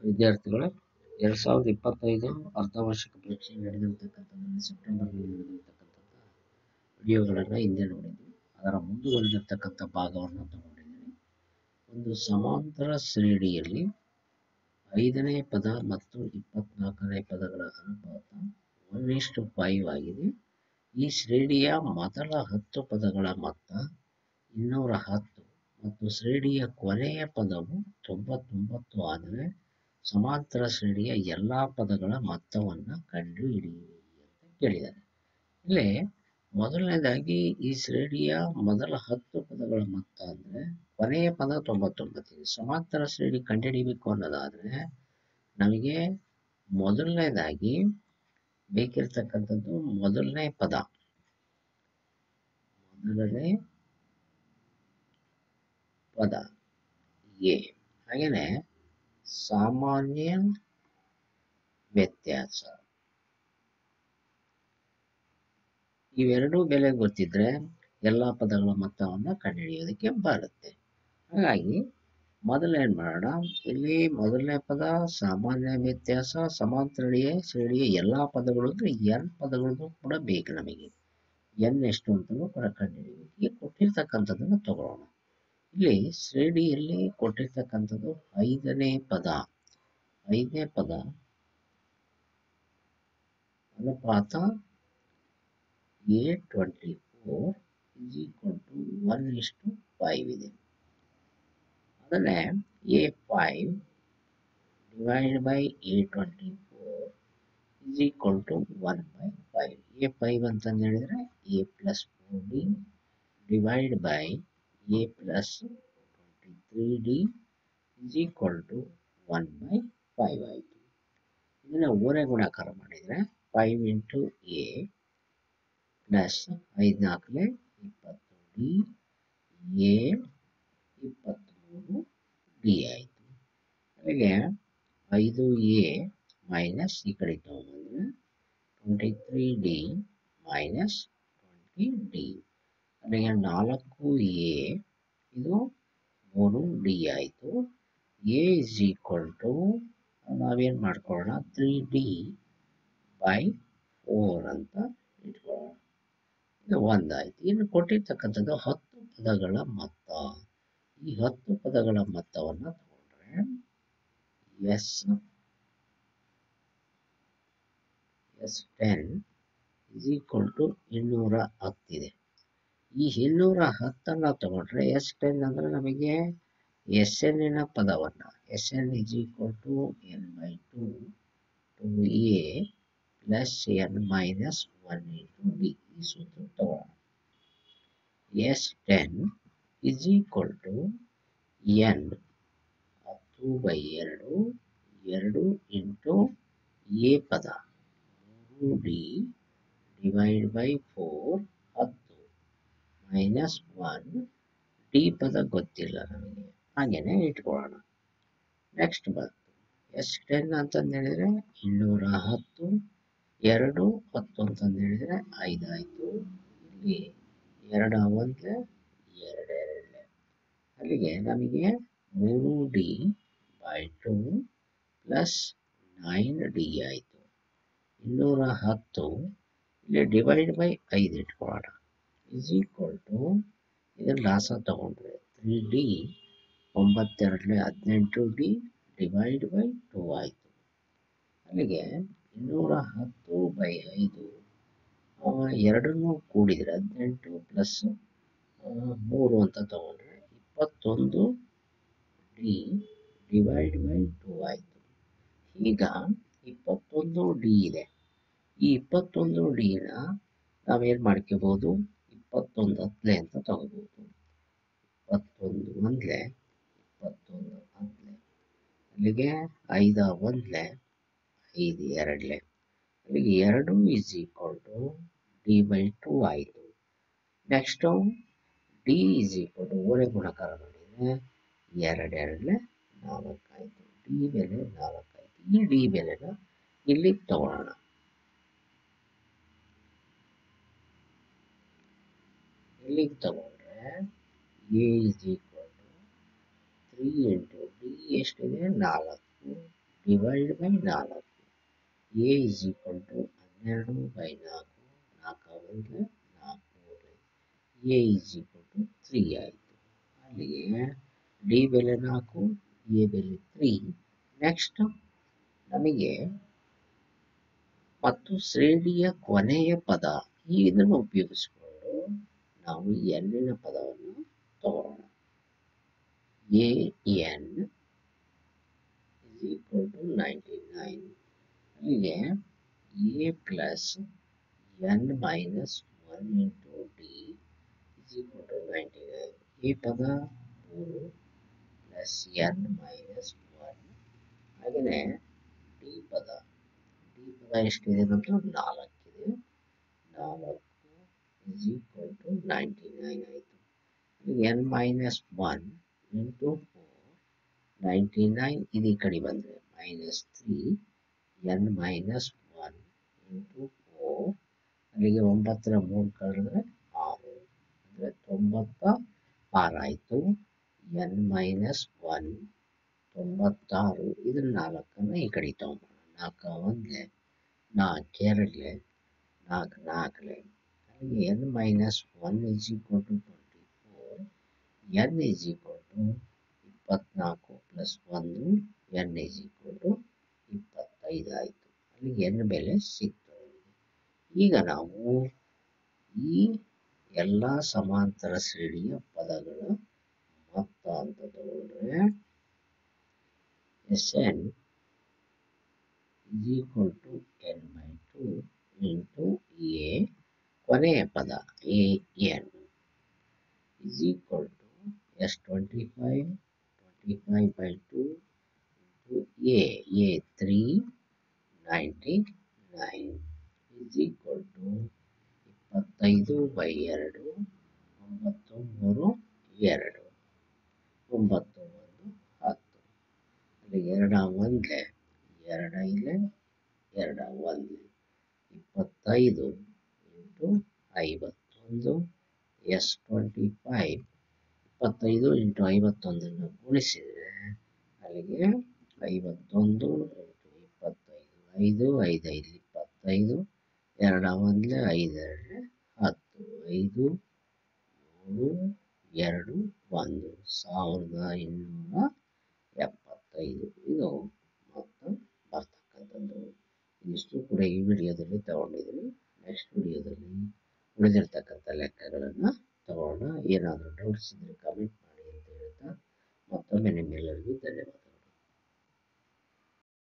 ವಿದ್ಯಾರ್ಥಿಗಳೇ, 2025 ಅರ್ಧವಾರ್ಷಿಕ ಪರೀಕ್ಷೆ ನಡೆದಿರತಕ್ಕಂಥದ್ದು ಸೆಪ್ಟೆಂಬರ್ನಲ್ಲಿ ನಡೆದಿರತಕ್ಕಂಥದ್ದು ವಿಡಿಯೋಗಳನ್ನು ಹಿಂದೆ ನೋಡಿದ್ವಿ. ಅದರ ಮುಂದುವರೆದಿರ್ತಕ್ಕಂಥ ಭಾಗವನ್ನು ತಗೊಂಡಿದ್ದೀನಿ. ಒಂದು ಸಮಾಂತರ ಶ್ರೇಣಿಯಲ್ಲಿ 5ನೇ ಪದ ಮತ್ತು 24ನೇ ಪದಗಳ ಅನುಪಾತ 1:5 ಆಗಿದೆ. ಈ ಶ್ರೇಣಿಯ ಮೊದಲ 10 ಪದಗಳ ಮೊತ್ತ 210 ಮತ್ತು ಶ್ರೇಣಿಯ ಕೊನೆಯ ಪದವು 99 ಆದರೆ ಸಮಾಂತರ ಶ್ರೇಣಿಯ ಎಲ್ಲಾ ಪದಗಳ ಮೊತ್ತವನ್ನು ಕಂಡುಹಿಡಿಯಿರಿ ಅಂತ ಕೇಳಿದ್ದಾರೆ. ಇಲ್ಲಿ ಮೊದಲನೇದಾಗಿ ಈ ಶ್ರೇಣಿಯ ಮೊದಲ 10 ಪದಗಳ ಮೊತ್ತ ಅಂದ್ರೆ ಕೊನೆಯ ಪದ 99. ಸಮಾಂತರ ಶ್ರೇಣಿ ಕಂಡುಹಿಡಿಯಬೇಕು ಅನ್ನೋದಾದ್ರೆ ನಮಗೆ ಮೊದಲನೇದಾಗಿ ಬೇಕಿರ್ತಕ್ಕಂಥದ್ದು ಮೊದಲನೇ ಪದ ಎ, ಹಾಗೇನೆ ಸಾಮಾನ್ಯ ವ್ಯತ್ಯಾಸ. ಇವೆರಡೂ ಬೆಲೆ ಗೊತ್ತಿದ್ರೆ ಎಲ್ಲಾ ಪದಗಳ ಮೊತ್ತವನ್ನು ಕಂಡುಹಿಡಿಯೋದಕ್ಕೆ ಬರುತ್ತೆ. ಹಾಗಾಗಿ ಮೊದಲೇನ್ ಮಾಡೋಣ, ಇಲ್ಲಿ ಮೊದಲನೇ ಪದ ಸಾಮಾನ್ಯ ವ್ಯತ್ಯಾಸ ಸಮಾಂತರ ಶ್ರೇಣಿಯ ಎಲ್ಲಾ ಪದಗಳು ಅಂದ್ರೆ n ಪದಗಳು ಕೂಡ ಬೇಕು ನಮಗೆ. n ಎಷ್ಟು ಅಂತಲೂ ಕೂಡ ಕಂಡುಹಿಡಿಯಬೇಕು. ಈಗ ಕೊಟ್ಟಿರ್ತಕ್ಕಂಥದ್ದನ್ನು ತಗೊಳ್ಳೋಣ. ಇಲ್ಲಿ ಶ್ರೇಣಿಯಲ್ಲಿ ಕೊಟ್ಟಿರ್ತಕ್ಕಂಥದ್ದು 5ನೇ ಪದ ಅನುಪಾತ A24 1:5 ಇದೆ. ಅದನ್ನೇ A5 divided by A24 1/5. A5 ಅಂತಂದು ಹೇಳಿದ್ರೆ A plus 4D divided by A plus 23D is equal to 1/5 ಆಯಿತು. ಇದನ್ನ ಓರೆ ಗುಣಾಕಾರ ಮಾಡಿದರೆ 5 into A plus 5 4 20D A 23D ಆಯಿತು. ಅಲ್ಲಿಗೆ 5A ಮೈನಸ್ ಈ ಕಡೆ ತಗೊಂಡ್ಬಂದ್ರೆ 23D ಮೈನಸ್ 20D. ಅಲ್ಲಿಗೆ 4A ಇದು 3D ಆಯಿತು. A is equal to ನಾವೇನು ಮಾಡ್ಕೊಳ್ಳೋಣ 3D by 4 ಅಂತ ಇಟ್ಕೊಳ್ಳೋಣ. ಇದು ಒಂದಾಯ್ತು. ಇನ್ನು ಕೊಟ್ಟಿರ್ತಕ್ಕಂಥದ್ದು 10 ಪದಗಳ ಮೊತ್ತ. ಈ 10 ಪದಗಳ ಮೊತ್ತವನ್ನು ತಗೊಂಡ್ರೆ S10 is equal to 210 ಇದೆ. ಈ 210 ತಗೊಂಡ್ರೆ S10 ಅಂದ್ರೆ ನಮಗೆ SN ಪದವನ್ನ SN is equal to n/2 2A plus n minus 1 into D. ಈ ಸೂತ್ರ ತಗೋಣ. S10 is equal to n 10/2 2 into A ಪದ 3D divided by 4 10 minus 1 D ಪದ ಗೊತ್ತಿಲ್ಲ ನಮಗೆ, ಹಾಗೇನೆ ಇಟ್ಕೊಳ್ಳೋಣ. ನೆಕ್ಸ್ಟ್ ಬಂತು S10 ಅಂತಂದು ಹೇಳಿದ್ರೆ 210 2 10 ಅಂತಂದು ಹೇಳಿದ್ರೆ 5 ಆಯಿತು. ಇಲ್ಲಿ 2 1 2 ಅಲ್ಲಿಗೆ ನಮಗೆ 3D by 2 ಪ್ಲಸ್ 9D ಆಯಿತು. 210 ಇಲ್ಲಿ ಡಿವೈಡ್ ಬೈ 5 ಇಟ್ಕೊಳ್ಳೋಣ is equal to ಇದನ್ನ ಲಾಸ ತಗೊಂಡ್ರೆ 3D 9 18D ಡಿವೈಡ್ ಬೈ 2 ಆಯಿತು. ಅಲ್ಲಿಗೆ 210/5 ಎರಡನ್ನೂ ಕೂಡಿದರೆ 18 ಪ್ಲಸ್ 3 ಅಂತ ತಗೊಂಡ್ರೆ 21D ಡಿವೈಡ್ ಬೈ 2 ಆಯಿತು. ಈಗ 21D ಇದೆ. ಈ 21Dನ ನಾವೇನು ಮಾಡ್ಕೋಬಹುದು 21 ಹತ್ತಲೆ ಅಂತ ತಗೋಬಹುದು. 21 1 21 ಹತ್ತಲೆ ಅಲ್ಲಿಗೆ 5 1 5 2 ಅಲ್ಲಿಗೆ 2 is equal to D/2 ಆಯಿತು. Next D is equal to ಓರೆ ಗುಣಾಕಾರ ಮಾಡಿದರೆ 2 2 4 ಆಯಿತು. D ಬೆಲೆ 4 ಆಯಿತು. ಈ D ಬೆಲೆನ ಇಲ್ಲಿ ತಗೊಳ್ಳೋಣ. ಇಲ್ಲಿಗೆ ತಗೊಂಡ್ರೆ A is equal to 3 into D ಎಷ್ಟಿದೆ 4 divide by 4. A is equal to 12 by 4. 4 1 4 a is equal to 3 ಆಯಿತು. ಅಲ್ಲಿಗೆ ಡಿ ಬೆಲೆ 4, ಎ ಬೆಲೆ 3. ನೆಕ್ಸ್ಟ್ ನಮಗೆ ಮತ್ತು ಶ್ರೇಣಿಯ ಕೊನೆಯ ಪದ ಇದನ್ನು ಉಪಯೋಗಿಸಿಕೊಂಡು ನಾವು ಎನ್ನಿನ ಪದವನ್ನು ತಗೊಳ್ಳೋಣ. A n is equal to 99. ಅಲ್ಲಿಗೆ a plus n minus 1 into d is equal to 99. ಈ ಪದ 3 ಪ್ಲಸ್ ಎನ್ ಮೈನಸ್ 1. ಹಾಗೆಯೇ ಡಿ ಪದ ಎಷ್ಟಿದೆ ನಮ್ಮದು 4 ಇದೆ. 4 ಇಸ್ ಈಕ್ವಲ್ ಟು 99 ಆಯಿತು. ಎನ್ ಮೈನಸ್ 1 ಇಂಟು 4 99 ಇದು ಈ ಕಡೆ ಬಂದರೆ ಮೈನಸ್ 3 ಎನ್ ಮೈನಸ್ 1 ಇಂಟು 4 ಅಲ್ಲಿಗೆ 9ರ 3 ಕಳೆದ್ರೆ 6 ಅಂದರೆ 96 ಆಯಿತು. N minus 1 96. ಇದ್ರ 4ನ್ನು ಈ ಕಡೆ ತಗೊಂಬೋಣ. 4 1 4 2 4 4 ಅಲ್ಲಿಗೆ n minus 1 is equal to 24. N is equal to 24 plus 1 n is equal to 25 ಆಯಿತು. ಅಲ್ಲಿಗೆ ಎನ್ ಬೆಲೆ ಸಿಗ್ತದೆ. ಈಗ ನಾವು ಈ ಎಲ್ಲ ಸಮಾಂತರ ಶ್ರೇಣಿಯ ಪದಗಳ ಮೊತ್ತ ಅಂತ ತಗೊಂಡ್ರೆ s n is equal to n by 2 into a ಕೊನೆಯ ಪದ a n is equal to s25 by 2 into a 3 99 is equal to 25 by 2 9 3 2 9 1 10. ಅಲ್ಲಿ 2 1 2 2 1 25 ಇಂಟು 51 s25 25 ಇಂಟು 51 ಗುಣಿಸಿದರೆ ಅಲ್ಲಿಗೆ 51 ಇಂಟು 25 5 5 25 2 1 5 10 5 7 2 1 1275. ಇದು ಮೊತ್ತ ಬರ್ತಕ್ಕಂಥದ್ದು. ಇಷ್ಟು ಕೂಡ ಈ ವಿಡಿಯೋದಲ್ಲಿ ತಗೊಂಡಿದ್ದೀನಿ. ನೆಕ್ಸ್ಟ್ ವಿಡಿಯೋದಲ್ಲಿ ಉಳಿದಿರ್ತಕ್ಕಂಥ ಲೆಕ್ಕಗಳನ್ನು ತಗೊಳ್ಳೋಣ. ಏನಾದರೂ ಡೌಟ್ಸ್ ಇದ್ದರೆ ಕಮೆಂಟ್ ಮಾಡಿ ಅಂತ ಹೇಳ್ತಾ ಮತ್ತೊಮ್ಮೆ ನಿಮ್ಮೆಲ್ಲರಿಗೂ ಧನ್ಯವಾದ.